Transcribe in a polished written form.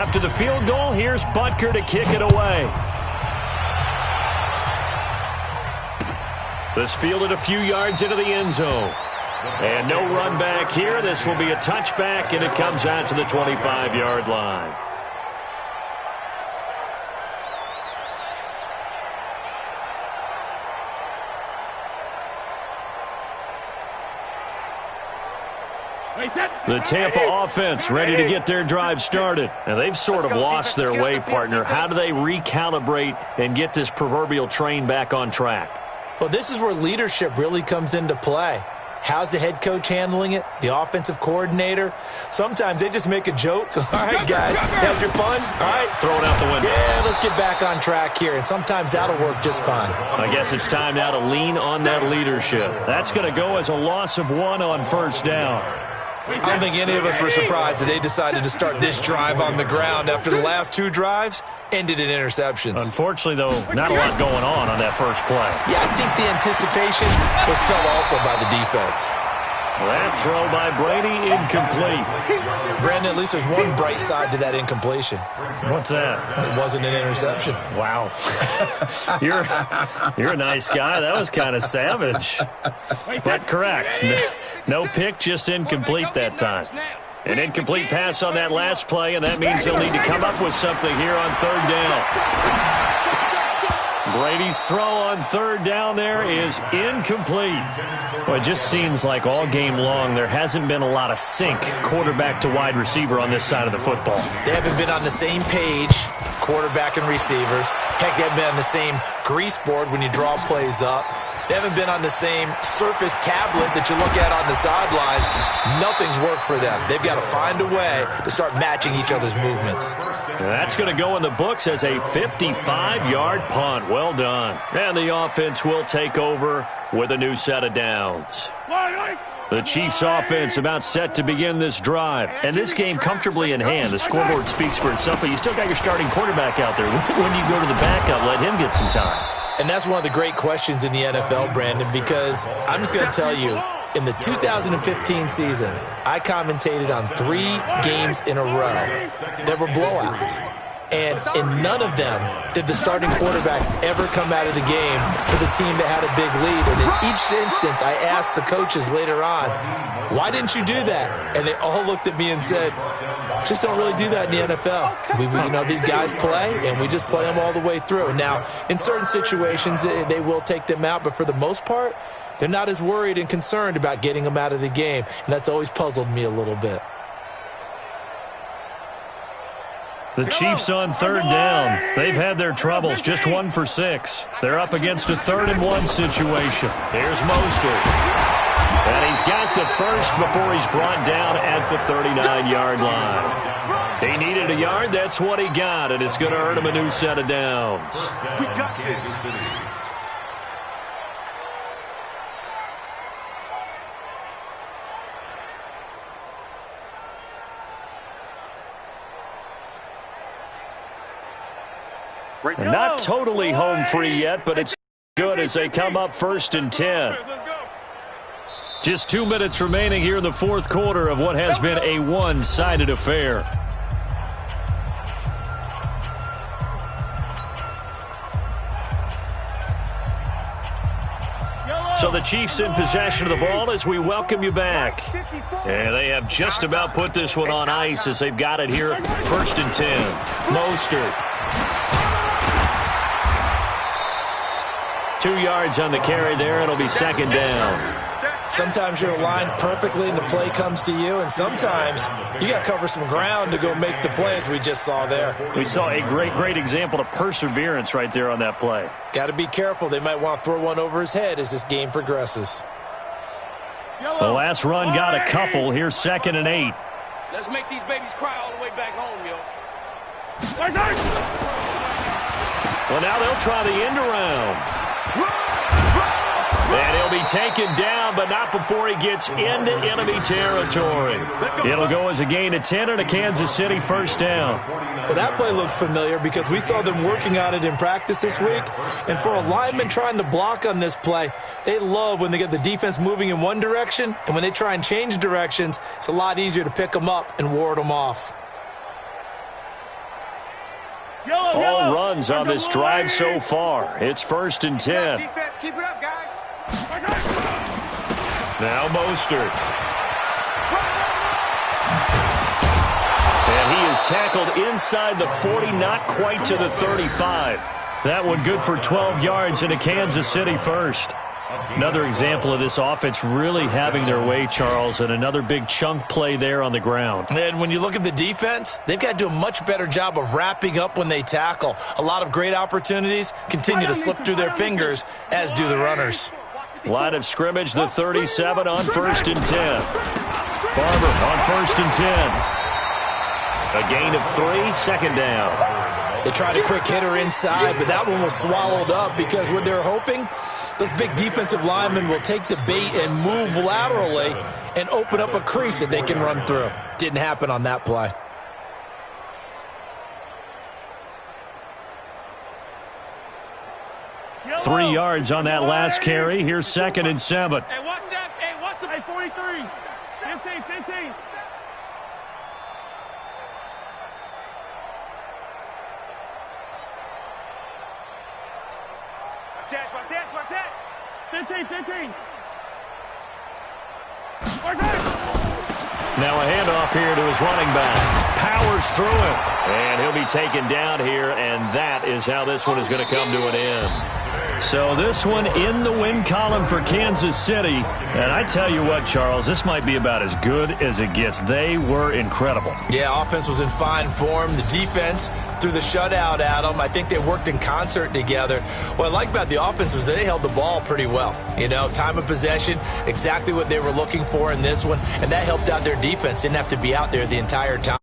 After the field goal, here's Butker to kick it away. This fielded a few yards into the end zone. And no run back here. This will be a touchback, and it comes out to the 25-yard line. The Tampa offense ready to get their drive started. And they've sort of lost their way, partner. How do they recalibrate and get this proverbial train back on track? Well, this is where leadership really comes into play. How's the head coach handling it? The offensive coordinator? Sometimes they just make a joke. All right, guys, had your fun? All right. Throw it out the window. Yeah, let's get back on track here. And sometimes that'll work just fine. I guess it's time now to lean on that leadership. That's going to go as a loss of 1 on first down. I don't think any of us were surprised that they decided to start this drive on the ground after the last 2 drives ended in interceptions. Unfortunately, though, not a lot going on that first play. Yeah, I think the anticipation was felt also by the defense. That throw by Brady, incomplete. Brandon, at least there's one bright side to that incompletion. What's that? It wasn't an interception. Wow. You're a nice guy. That was kind of savage. But correct. No pick, just incomplete that time. An incomplete pass on that last play, and that means they'll need to come up with something here on third down. Brady's throw on third down there is incomplete. Well, it just seems like all game long there hasn't been a lot of sync quarterback to wide receiver on this side of the football. They haven't been on the same page, quarterback and receivers. Heck, they haven't been on the same grease board when you draw plays up. They haven't been on the same Surface tablet that you look at on the sidelines. Nothing's worked for them. They've got to find a way to start matching each other's movements. That's going to go in the books as a 55-yard punt. Well done. And the offense will take over with a new set of downs. The Chiefs offense about set to begin this drive. And this game comfortably in hand. The scoreboard speaks for itself, but you still got your starting quarterback out there. When you go to the backup, let him get some time. And that's one of the great questions in the NFL, Brandon, because I'm just going to tell you, in the 2015 season, I commentated on 3 games in a row that were blowouts. And in none of them did the starting quarterback ever come out of the game for the team that had a big lead. And in each instance, I asked the coaches later on, why didn't you do that? And they all looked at me and said, just don't really do that in the NFL. These guys play, and we just play them all the way through. Now, in certain situations, they will take them out, but for the most part, they're not as worried and concerned about getting them out of the game, and that's always puzzled me a little bit. The Chiefs on third down. They've had their troubles, just 1 for 6. They're up against a 3rd-and-1 situation. Here's Mostert. And he's got the first before he's brought down at the 39-yard line. He needed a yard. That's what he got, and it's going to earn him a new set of downs. We got this. And not totally home free yet, but it's good as they come up 1st and 10. Just 2 minutes remaining here in the 4th quarter of what has been a one-sided affair. So the Chiefs in possession of the ball as we welcome you back. And they have just about put this one on ice as they've got it here 1st and 10. Mostert. 2 yards on the carry there. It'll be 2nd down. Sometimes you're aligned perfectly and the play comes to you, and sometimes you got to cover some ground to go make the play, as we just saw there. We saw a great example of perseverance right there on that play. Got to be careful. They might want to throw one over his head as this game progresses. The last run got a couple. Here's 2nd and 8. Let's make these babies cry all the way back home, yo. Well, now they'll try the end around. And he'll be taken down, but not before he gets into enemy territory. It'll go as a gain of 10 and a Kansas City 1st down. Well, that play looks familiar because we saw them working on it in practice this week. And for a lineman trying to block on this play, they love when they get the defense moving in one direction. And when they try and change directions, it's a lot easier to pick them up and ward them off. All runs on this drive so far. It's 1st and 10. Defense, keep it up, guys. Now Mostert. And he is tackled inside the 40, not quite to the 35. That one good for 12 yards and a Kansas City first. Another example of this offense really having their way, Charles, and another big chunk play there on the ground. And when you look at the defense, they've got to do a much better job of wrapping up when they tackle. A lot of great opportunities continue to slip through their fingers, as do the runners. Line of scrimmage, the 37 on 1st and 10. Barber on 1st and 10. A gain of 3, 2nd down. They tried a quick hitter inside, but that one was swallowed up because what they're hoping, those big defensive linemen will take the bait and move laterally and open up a crease that they can run through. Didn't happen on that play. Yellow. 3 yards on that last carry. Here's 2nd and 7. Hey, what's that? Hey, what's the... Hey, 43. 15. What's that? 15. Now a handoff here to his running back. Powers through it. And he'll be taken down here, and that is how this one is going to come to an end. So this one in the win column for Kansas City. And I tell you what, Charles, this might be about as good as it gets. They were incredible. Yeah, offense was in fine form. The defense threw the shutout at them. I think they worked in concert together. What I like about the offense was they held the ball pretty well. You know, time of possession, exactly what they were looking for in this one. And that helped out their defense. Didn't have to be out there the entire time.